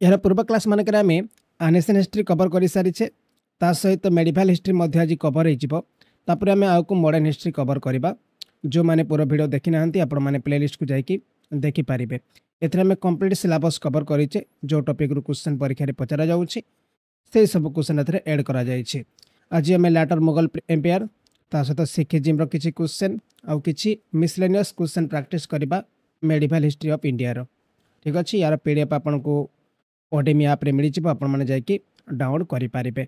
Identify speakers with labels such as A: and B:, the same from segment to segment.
A: यार पूर्व क्लास मानक आम एनएसएन हिस्ट्री कवर कर सारी ता सहित मेडिकल हिस्ट्री आज कवर होपर आम आउ मॉडर्न हिस्ट्री कवर करवा जो मैंने पूरा वीडियो देखी ना आपण मैंने प्लेलिस्ट को जाकि देखिपारे। एम कंप्लीट सिलेबस कवर करें जो टॉपिक रू क्वेश्चन परीक्षा पचरा जाऊँगी से सब क्वेश्चन एड कर आज आम लैटर मुगल एम्पायर ता सहित सिखिजिम किसी क्वेश्चन आउ कि मिसलेनियस क्वेश्चन प्रैक्टिस करवा मेडिकल हिस्ट्री ऑफ इंडिया रो। ठीक अच्छे यार पीडीएफ आपन को ओडेमी आप मिल जाकि डाउनलोड करेंगे।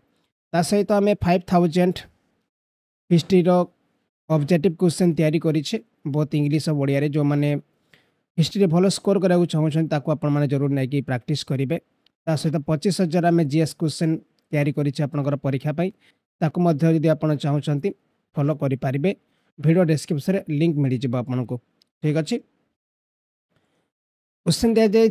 A: ता सहित आम 5000 हिस्ट्री ऑब्जेक्टिव क्वेश्चन तैयारी करें बहुत इंग्लिश और ओडिया जो मैंने हिस्ट्री भल स्कोर कराया चाहूँ आपने जरूर नहीं प्रैक्टिस करेंगे। ता सहित 25,000 आम जीएस क्वेश्चन तैयारी कर परीक्षा जदि आप चाहते फॉलो करेंगे वीडियो डिस्क्रिप्शन लिंक मिल जाए आपको। ठीक अच्छे क्वेश्चन दि जाए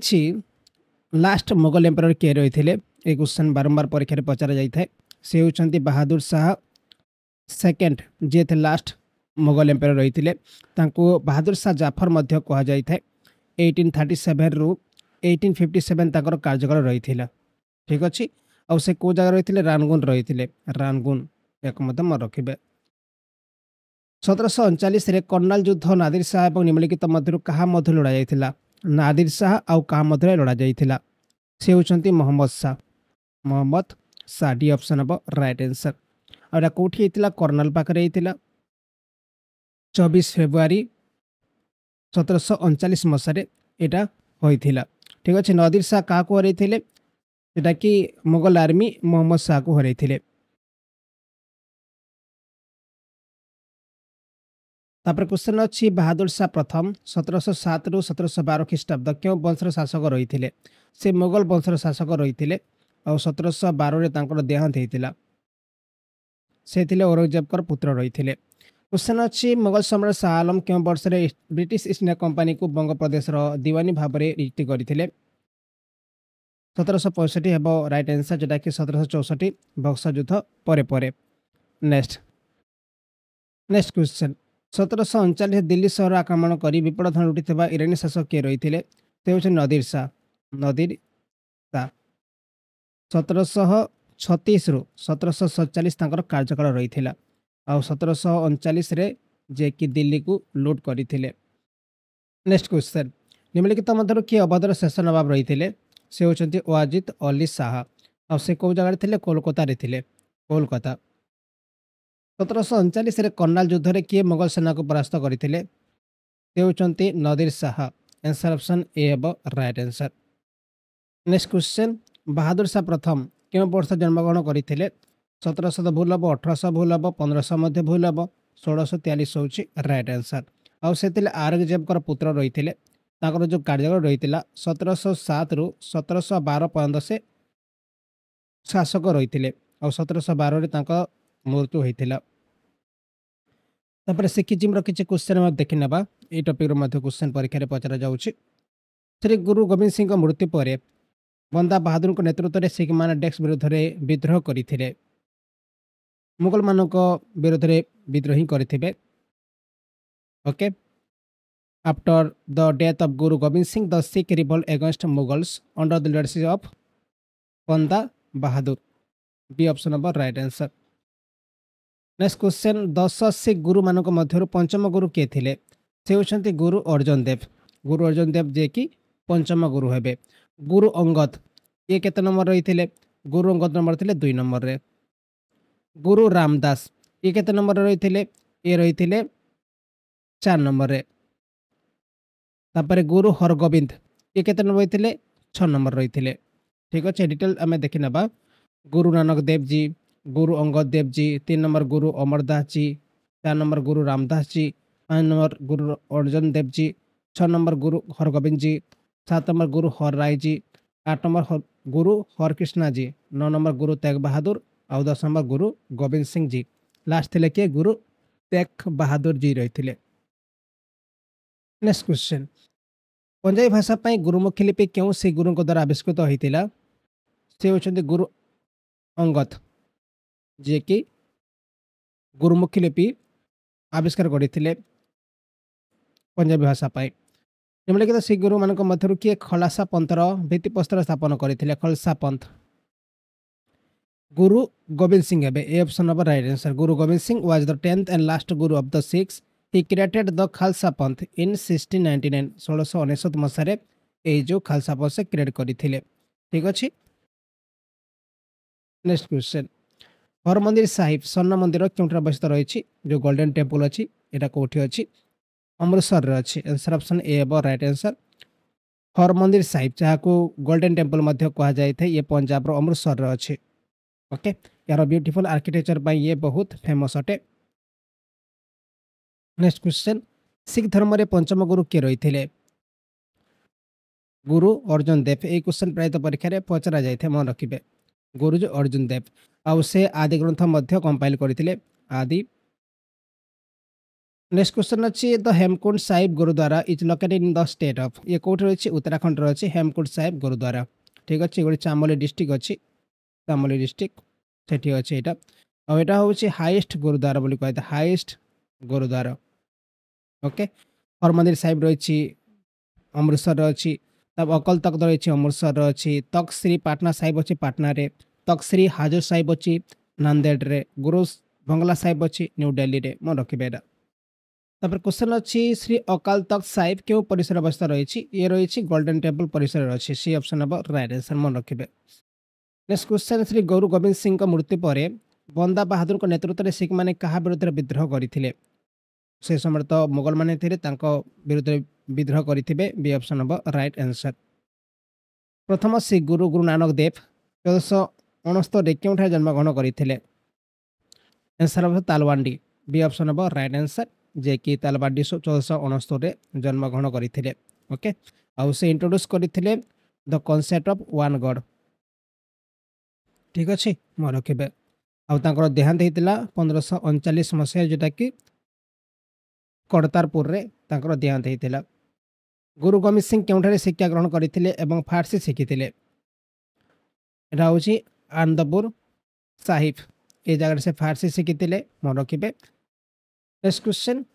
A: लास्ट मुगल एम्पायर किए रही थे ये क्वेश्चन बारंबार परीक्षा पचरा जाए से होती बहादुर शाह सेकेंड जी थे लास्ट मुगल एम्पायर रही थे बहादुर शाह जाफर कह जाए 1837 रु 1857 तक कार्यकाल रही है। ठीक अच्छे आउ से कौ जगह रही रानगुन रही थे रानगुन एक मन रखिए। 1739 कर्नाल युद्ध नादिर शाह और निम्नलिखित मध्य क्या मध्य लड़ा जाता नादिर शाह आउ क्या मध्य लड़ा जाता से होती मोहम्मद शाह डी ऑप्शन हम राइट आंसर। और कौटी होता कर्नाल पाखे होता 24 फेब्रुआरी 1739 मसीह यहाँ होता। ठीक अच्छे नादिर शाह क्या हरई थे कि मुगल आर्मी मोहम्मद शाह को हरई थे। तापर क्वेश्चन अच्छी बहादुर शाह प्रथम 1707 रु 1712 ख्रीष्टाब्द क्यों वंशर शासक रही थे से मुगल वंशर शासक रही थे और 1712 देहांत होता से औरंगजेब पुत्र रही थे। क्वेश्चन अच्छी मुगल सम्राट शाह आलम क्यों वर्ष ब्रिटिश ईस्ट इंडिया कंपानी को बंग प्रदेश दीवानी भाव में नियुक्ति करते 1765 हम राइट आंसर जोटा कि 1764 बक्सर युद्ध पर। नेक्स्ट क्वेश्चन 1739 दिल्ली सहर आक्रमण कर विपद धन लुटी इरानी शासक किए रही थे नदीर शाह 1736 रु 1747 कार्यकाल रही है आ 1739 जे कि दिल्ली को लुट करते। नेक्स्ट क्वेश्चन निम्नलिखित मध्य किए अवधर शेष नवाब रही थे से होती वाजिद अली शाह आ से कौ जगह थे कोलकाता थे कोलकाता। 1739 कर्नाल युद्ध में किए मुगल सेना को परास्त करते से होती नदीर शाह आंसर ऑप्शन ए हम right answer. Next question Bahadur Shah प्रथम क्यों वर्ष जन्मग्रहण करते 1700 भूल हम 1800 भूल हम 1500 भूल हम 1643 हूँ राइट आंसर। आउ से औरंगजेब पुत्र रही थे जो कार्यकाल रही 1707 रु 1712 पर्यंत से शासक रही थे और 1712 मृत्यु होता। सिखिजिम किसी क्वेश्चन देखी ना ये टॉपिक क्वेश्चन परीक्षा पचरा जाऊँगी। श्री गुरु गोविंद सिंह मृत्यु पर बंदा बहादुर नेतृत्व में सिख मैंने डेक्स विरुद्ध में विद्रोह करते मुगल मान विरोध में विद्रोही करते। Okay after the death of Guru Gobind Singh the Sikh revolt against Mughals under the leadership of Banda Bahadur B option हम right answer. Next question 10 Sikh गुरु मान मध्य पंचम गुरु किए थे से होती गुरु अर्जुन देव जे कि पंचम गुरु हे। गुरु अंगद ये केते नंबर रही थे गुरु अंगद नंबर थे 2 नंबर रे। गुरु रामदास ये केते नंबर रही थे ये रही थे 4 नंबर रे। तापर गुरु हरगोविंद ये केते नंबर रही थे 6 नंबर रही थे। ठीक अच्छे डिटेल आम देखी ना गुरु नानक देव जी गुरु अंगद देव जी 3 नंबर गुरु अमरदास जी 4 नंबर गुरु रामदास जी 5 नंबर गुरु अर्जुन देव जी 6 नंबर गुरु हरगोविंद जी 7 नंबर गुरु हर राय जी 8 नंबर गुरु हरकृष्णा जी 9 नंबर गुरु तेग बहादुर और 10 नंबर गुरु गोविंद सिंह जी लास्ट थे किए गुरु तेग बहादुर जी रही थे। नेक्स्ट क्वेश्चन पंजाबी भाषा पर गुरुमुखी लिपि क्यों से गुरु द्वारा आविष्कृत होता से होती गुरु अंगद जे कि गुरुमुखी लिपि आविष्कार करते पंजाबी भाषा पर। निम्नलिखित सिख गुरु मान मध्य किए खलासा पंथर भित्तिप्रस्तर स्थापन करते खलसा पंथ गुरु गोविंद सिंह हेबे A option of right answer Guru Gobind Singh was the 10th and last guru of the Sikhs he created the Khalsa Panth in 1699 1699 मसीह ए जो खालसा पंथ से क्रिएट करथिले ठीक अछि। नेक्स्ट क्वेश्चन हरमंदिर साहिब स्वर्ण मंदिर क्योंठे अवस्थित रही जो गोल्डन टेम्पल अच्छी एटा कोठी अच्छी अमृतसर रे अच्छी आंसर ऑप्शन ए एबो राइट आंसर हरमंदिर साहिब जहाँ को गोल्डन टेम्पल मध्य कहा जाए थे ये पंजाब रो अमृतसर रे अच्छी ओके यार ब्यूटीफुल आर्किटेक्चर पर ये बहुत फेमस अटे। नेक्स्ट क्वेश्चन सिख धर्म रे पंचम गुरु किए रही थे गुरु अर्जुन देव ये क्वेश्चन प्रायत परीक्षा रे पचरा जाए मन रखिए गुरु जो अर्जुन देव आउ से आदि ग्रंथ मध्य कंपाइल करथिले आदि। नेक्स्ट क्वेश्चन अच्छी the Hemkund Sahib Gurudwara is located in the state of ये कोठी रही उत्तराखंड अच्छी हेमकुंड साहिब गुरुद्वारा ठीक अच्छे गोटे चामोली डिस्ट्रिक्ट अच्छी चामोली डिस्ट्रिक्ट सेठी अच्छे यहाँ और यहाँ हूँ हाईएस्ट गुरुद्वारा बोली कहते हाईएस्ट गुरुद्वारा ओके। हरमंदिर साहिब रही अमृतसर अच्छी तब अकल तख्त रही अमृतसर अच्छी तख्त श्री पाटना साहिब अच्छी पाटना रे तख्त श्री हाजर साहिब अच्छी नांदेड़ रे गुरु बंगला साहिब अच्छी न्यू दिल्ली रे मन रखिए। तापर क्वेश्चन अच्छी श्री अकाल तख्त साहिब क्यों परिसर अवस्था रही ये रही गोल्डन टेम्पल परिसर अच्छी सी ऑप्शन हम राइट आंसर मन रखिए। नेक्स्ट क्वेश्चन श्री गुरु गोविंद सिंह मृत्यु पर बंदा बहादुर नेतृत्व में सिख मैंने क्या विरुद्ध विद्रोह करते से समय तो मुगल मैंने विरुद्ध विद्रोह करेंगे बी ऑप्शन हम राइट आंसर। प्रथम सिख गुरु गुरु नानक देव 1469 क्यों जन्मग्रहण करते आंसर हम तालवांडी बी ऑप्शन हम राइट आंसर जे कि तालवांडी 1469 जन्मग्रहण करते ओके आउ से इंट्रोड्यूस करते the concept of one God ठीक अच्छे मन रखिए। आउर देहांत होता 1539 मसीहा जोटा कि करतारपुर रे देहांत होता। गुरु गोविंद सिंह क्यों शिक्षा ग्रहण करते फारसी शिखी हूँ आनंदपुर साहिब ये जगह से फारसी शिखी मन रखिए। नेक्स्ट क्वेश्चन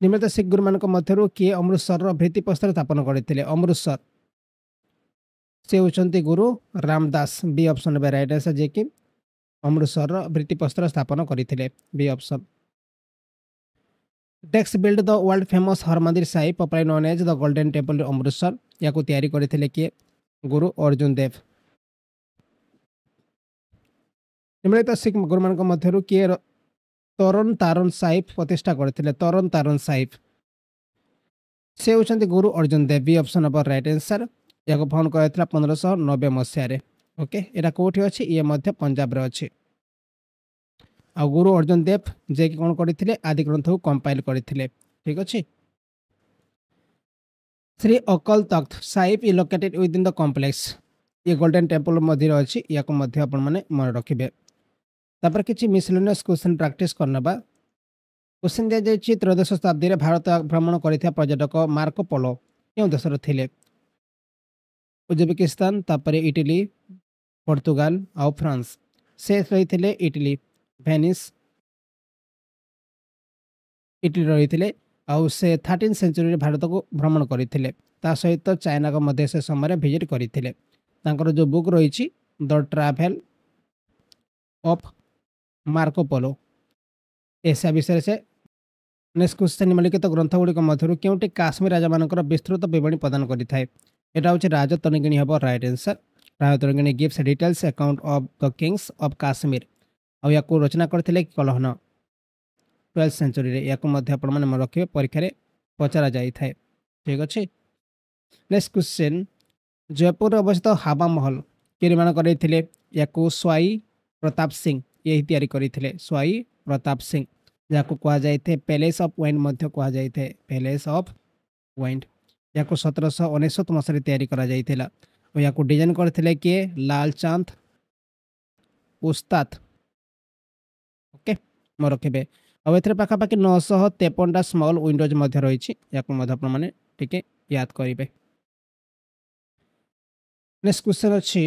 A: निम्नलिखित सिख गुरु मान मध्य किए अमृतसर भित्तिप्रस्तर स्थापन करते अमृतसर से होती Guru Ramdas B option right answer जे कि अमृतसर भित्तिप्रस्तर स्थापन करते बी ऑप्शन। डेक्स build the world famous Harmandir Sahib popular known as the Golden Temple Amritsar या तैयारी करते किए गुरु अर्जुन देव। निम्नलिखित सिख गुरु मान मध्य किए तरन तारण साहिब प्रतिष्ठा करते तरन तारण साहिब से होती Guru Arjun Dev B option of right answer या फाउंड कर 1590 मसीह ओके यहाँ कौटी अच्छी ये पंजाब रे अच्छी आ गुरु अर्जुन देव जे कि कौन करते आदि ग्रंथ को कंपाइल करते ठीक अच्छे। श्री अकल तख्त साहिब इ located with in the complex ये गोल्डन टेम्पल मध्य अच्छी या मन रखिए। तापर किसी मिसलेनियस क्वेश्चन प्रैक्टिस करना क्वेश्चन दि जाए त्रयोदश शताब्दी में भारत भ्रमण कर पर्यटक मार्को पोलो क्यों देशर थे उज्बेकिस्तान तापर इटली पोर्तुगाल आउ फ्रांस से रही थे इटली वेनिस इटली रही थे आउ से 13 सेंचुरी भारत को भ्रमण करते सहित चाइना को मध्य से समय विजिट करते जो बुक रही the travel of Marco Polo ऐसा विषय से। नेक्स्ट क्वेश्चन निम्नलिखित ग्रंथ गुड़िक मध्य क्योंटी काश्मीर राजा मान विस्तृत विवरणी प्रदान करें यहाँ हूँ राजतरंगिणी हम right answer Rajatarangini gives details account of the Kings of Kashmir और या रचना करते कलहन 12th सेंचुरी या मन रखिए परीक्षा रे पचरा जाए ठीक अच्छे। नेक्स्ट क्वेश्चन जयपुर अवस्थित हावा महल कि निर्माण करते या स्वाई प्रताप सिंह ये तैयारी करते स्वाई प्रताप सिंह जहाँ कहुए पैलेस ऑफ वाइंड कहुए पैलेस ऑफ वाइंड या 1799 मसीह तैयारी करा जाइथिला और या डिजाइन करते किए लाल चांद उस्ताद ओके मन रखिए। और ए पाखापाखि 953टा स्मॉल विंडोज रही टे याद करेंगे। नेक्स्ट क्वेश्चन अच्छी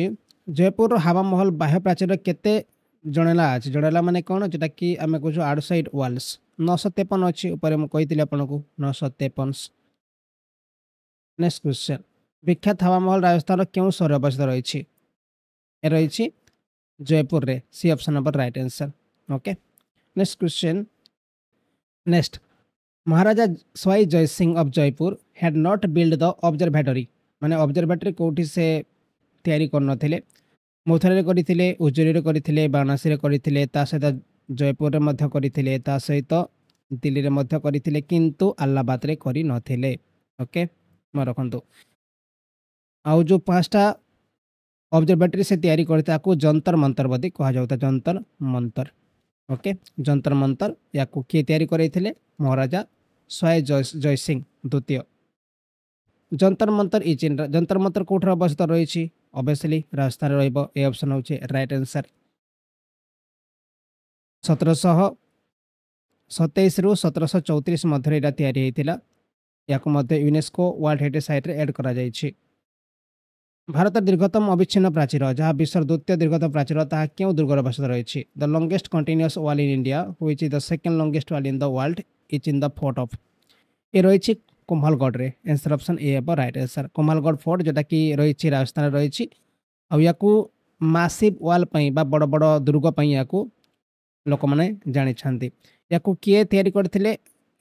A: जयपुर हावा महल बाह्य प्राचीर केते जणेला अच्छे जणेला माने कौन जोटा कि आम कह आउटसाइड वाल्स 953 अच्छी ऊपर मुझे आपको 953 नेक्स्ट क्वेश्चन विख्यात हवा महल राजस्थान क्यों सहर अवस्थित रही रही जयपुर रे C option number right answer okay next question next Maharaja Sawai Jai Singh of Jaipur had not build the observatory माने ऑब्जर्वेटरी कोठी से तैयारी कर नथिले मथुरा करते उज्जैन करते बाराणसी करते सहित जयपुर करते सहित दिल्ली में करते किंतु अलाहाबाद रे करी नथिले ओके मैं रखु आउ जो पांचटा ऑब्जर्वेटरी से तैयारी करते आपको जंतर मंतर बोली कह जाता जंतर मंतर ओके जंतर मंतर या किए तैयारी करते महाराजा स्वाई जय सिंह द्वितीय जंतर मंतर इ चीन जंतर मंतर कौट अवस्थित रही ऑब्वियसली राजस्थान रही ऑप्शन हूँ राइट आंसर 1727 रु 1734 मध्य या तैयारी होता यूनेस्को वर्ल्ड हेरिटेज साइट रे एड करा जायछि भारत दीर्घतम अविच्छिन्न प्राचीर जहाँ विश्व द्वितीय दीर्घतम प्राचीर ता क्यों दुर्ग अवस्थित रही the longest continuous wall in India which is the second longest wall in the world is in the fort of ये रही कुम्भलगढ़ रे आंसर ऑप्शन ए है राइट आंसर कुम्भलगढ़ फोर्ट जोटा कि रही राजस्थान रही या मासिव वाल बा बड़ बड़ दुर्ग या लोक मैंने जानी या किए तैयारी करथिले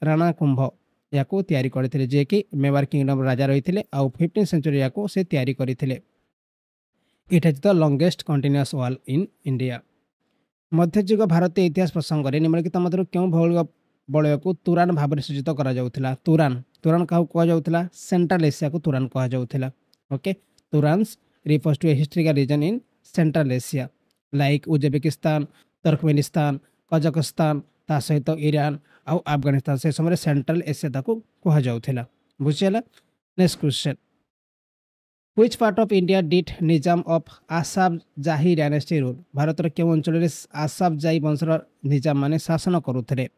A: राणा कुंभ या तैयारी करथिले जे कि मेवार किंगडम राजा रही आउ 15 सेंचुरी या से तैयारी करथिले it is the longest continuous wall in India मध्ययुग भारतीय इतिहास प्रसंग में निम्नलिखित मध्य क्यों भौगोलिक बलय को तुरान भाव में सूचित करा तुरान तुरान क्या कहुला सेंट्रल एशिया को तुरान कहुला okay Turans refers to a historical region in Central Asia like Uzbekistan Turkmenistan Kazakhstan ता सहित ईरान आउ अफगानिस्तान से समय सेंट्रल एशिया कहुला बुझीगला next question which part of India did Nizam of Asaf Jahi dynasty rule Bharat क्यों अंचल आसाफ जाही वंशर निजाम माने शासन करुले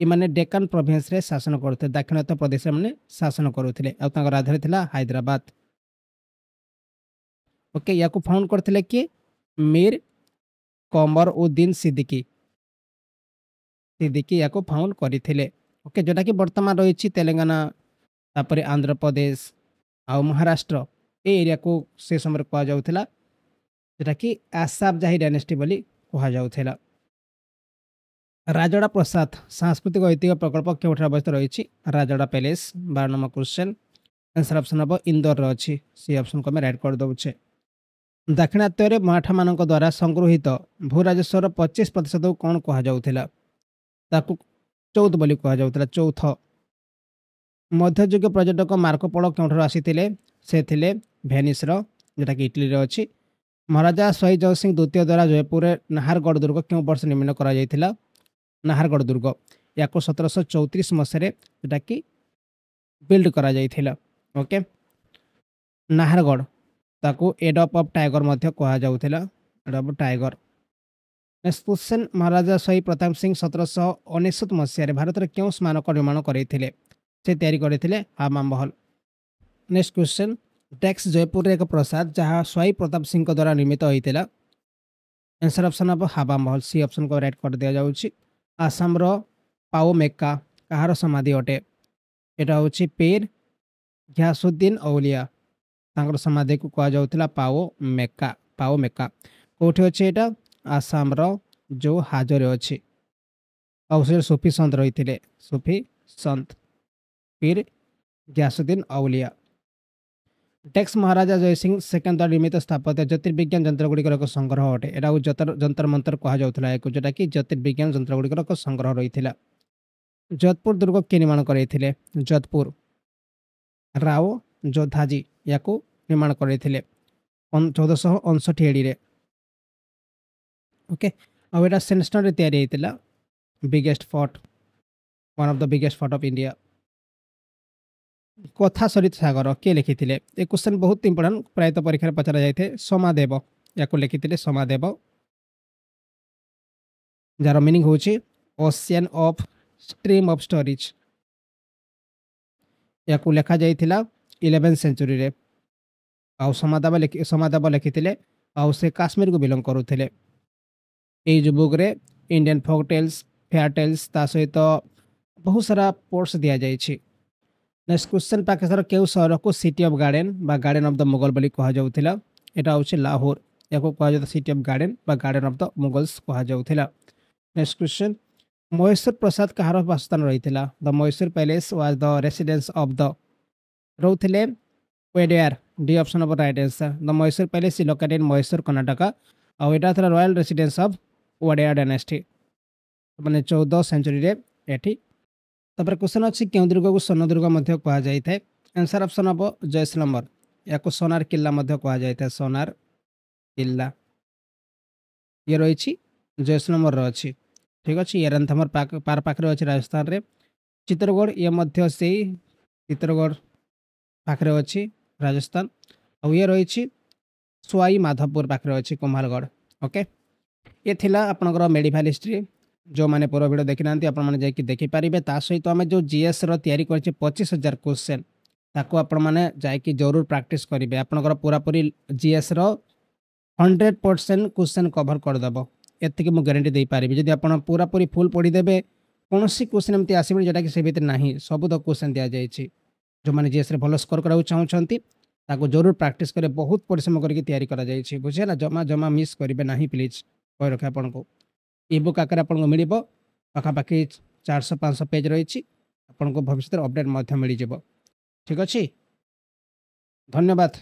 A: इमाने डेक्कन प्रोविंस रे शासन करते दक्षिणात्य प्रदेश में शासन करुले राजधानी थिला हैदराबाद ओके या फाउंड करते कि मीर कमर उद्दीन सिद्दीकी या फाउंड करते ओके जोटा कि वर्तमान रही तेलंगाना तापर आंध्र प्रदेश आउ महाराष्ट्र ए एरिया को से समय कहुला जोटा कि आसाफ जाही डायनेस्टी बोली कहुला राजड़ा प्रसाद सांस्कृतिक ऐतिह्य प्रकल्प क्यों अवस्थित रही राजड़ा पैलेस 12 नंबर क्वेश्चन आंसर ऑप्शन हम इंदौर अच्छी सी ऑप्शन को मैं राइट कर दौचे दाक्षिणात्य मराठा मान द्वारा संगृहित भू राजस्वर 25% को कौन कहुला चौथ बोली कहुला चौथ मध्ययुग पर्यटक मार्कोपोलो क्यों आसी से थिले भेनिस जोटा कि इटली अच्छी महाराजा स्वाई जय सिंह द्वितीय द्वारा जयपुर नाहरगढ़ दुर्ग क्यों वर्ष निर्माण करा नाहरगढ़ दुर्ग या 1734 मसीह जोटा कि बिल्ड करा जाइथिला ओके नाहरगढ़ ताकू एडप ऑफ टाइगर मध्य कहुला एडप tiger next question Maharaja Sawai Pratap Singh 1799 मसीह भारत में क्यों स्मारक निर्माण करते से तैयारी करते हामा महल नेक्स्ट क्वेश्चन टैक्स जयपुर एक प्रसाद जहाँ स्वाई प्रताप सिंह द्वारा निर्मित होता आंसर ऑप्शन हम हाबा महल सी ऑप्शन को राइट कर दिया जाउछि आसाम रो पाओ मेक्का कहार समाधि अटे एटा होछि पीर घियासुद्दीन औलिया तांकर समाधि को कहा जाउथला पाओ मेक्का कोठी अछि एटा आसाम रो जो हाजर अछि और से सूफी संत रही सूफी संत पीर घियासुद्दीन औलिया टैक्स महाराजा जय सिंह सेकेंड द्वारा निर्मित स्थापत्य ज्योतिर्विज्ञान यंत्रगुड़िकर एक संग्रह अटे एटा जंतर मंतर कहुला जोटा कि ज्योतिर्विज्ञान यंत्रगुड़िकर एक संग्रह रही जोधपुर दुर्ग किए निर्माण करते जोधपुर राव जोधाजी या निर्माण करते 1459 एडी ओके आउ एटा सेंडस्टोन रे तैयारी होता biggest fort one of the biggest fort of India कथा सरित सागर किए लिखी ए क्वेश्चन बहुत इंपोर्टेंट प्रायत परीक्षा पचरा जाए सोमादेव या लिखी सोमादेव जार मीनिंग हूँ ocean of stream of storage या लिखा जाइथिला 11th सेंचुरी रे आउ सोमादेव लिखी आउ से काश्मीर को बिलोंग करुले जो बुक रे Indian folk tales fairy tales ता सहित बहुत सारा पोर्ट्स दि जाइछि नेक्स्ट क्वेश्चन पाकिस्तान केउ सहर को सिटी ऑफ गार्डन बा गार्डन ऑफ द मुगल बोली कहा जाउथिला एटा होछि लाहौर याको कहा जाता सिटी ऑफ गार्डन बा गार्डन ऑफ द मुगल्स कहा जाउथिला। नेक्स्ट क्वेश्चन महेश्वर प्रसाद कहार बासस्थान रहिथिला the Maheshwar palace was the residence of the रहुथिले Wadiyar D option of right answer the Maheshwar palace is located in Maheshwar Karnataka और एटा था royal residence of Wadiyar dynasty माने 14 सेंचुरी रे एठी। तापर क्वेश्चन अच्छी क्यों दुर्ग को स्वर्ण दुर्ग मध्य कहा जाए आंसर ऑप्शन हम जयसलमर या सोनार किला मध्य कहा जाए सोनार किला ये रही जयसलमर अच्छी ठीक अच्छे ये रणथंभौर पार पाखे अच्छे राजस्थान रे चित्तौड़गढ़ ये मध्य से चित्तौड़गढ़ पाखे अच्छी राजस्थान और ये रही स्वाई माधवपुर पाखे अच्छी कुम्हालगढ़। ओके ये थिला आपनकर मेडिकल हिस्ट्री जो मैंने पूरा वीडियो देखी ना आपने जाकि देखिपारे ता सहित आम जो जीएस रि कर 25,000 क्वेश्चन ताको आपण मैंने जाकि जरूर प्रैक्टिस करेंगे आपंकर पूरा पूरी जीएस 100% क्वेश्चन कवर करदेव एति मुझे गारंटी दे पारि जदि आप पूरा पूरी फुल पढ़ीदेवे कौन क्वेश्चन एमती आसबे जोटा कि से भितर ना सब तो क्वेश्चन दि जाए जो मैंने जीएस भल स्कोर कराया चाहते ताको जरूर प्रैक्टिस करे बहुत परिश्रम करके बुझेगा जमा जमा मिस करेंगे ना प्लीज कह रखे आपन को इ बुक आकार आपको मिल पाखापाखि 400-500 पेज रही आपको भविष्य अपडेट मिल ठीक अच्छे धन्यवाद।